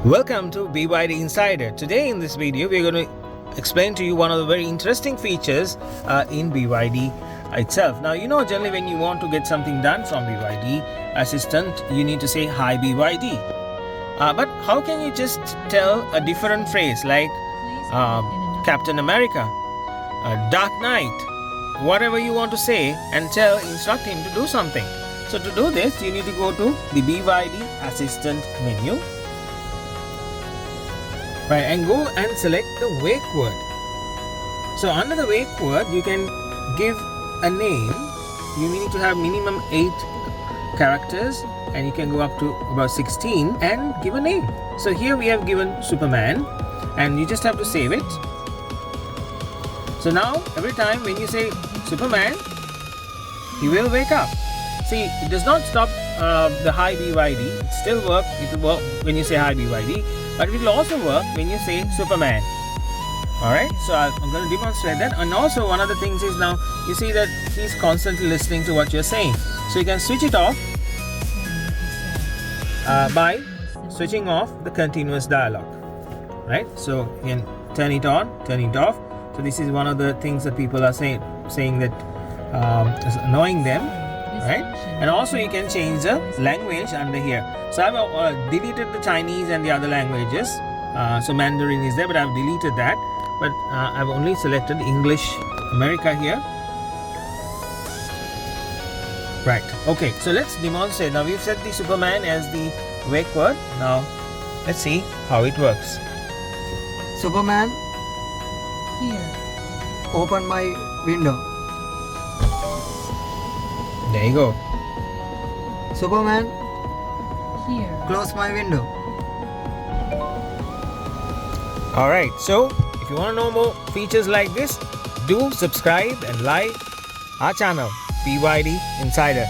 Welcome to BYD Insider. Today in this video we are going to explain to you one of the very interesting features in BYD itself. Now generally when you want to get something done from BYD Assistant, you need to say Hi BYD. But how can you just tell a different phrase like Captain America, Dark Knight, whatever you want to say, and instruct him to do something? So to do this, you need to go to the BYD Assistant menu. Right, and go and select the wake word. So under the wake word, you can give a name. You need to have minimum 8 characters, and you can go up to about 16 and give a name. So here we have given Superman, and you just have to save it. So now every time when you say Superman, he will wake up. See, it does not stop the Hi BYD. It still works. It will work when you say Hi BYD, but it will also work when you say Superman. Alright, so I'm going to demonstrate that. And also one of the things is, now you see that he's constantly listening to what you're saying. So you can switch it off by switching off the continuous dialogue. Right, so you can turn it on, turn it off. So this is one of the things that people are saying that is annoying them. Right, and also you can change the language under here. So I've deleted the Chinese and the other languages. So Mandarin is there, but I've deleted that. But I've only selected English America here. Right, okay, so let's demonstrate. Now we've set the Superman as the wake word. Now let's see how it works. Superman, Here. open my window. There you go. Superman, Here. close my window. Alright, so if you want to know more features like this, do subscribe and like our channel, BYD Insider.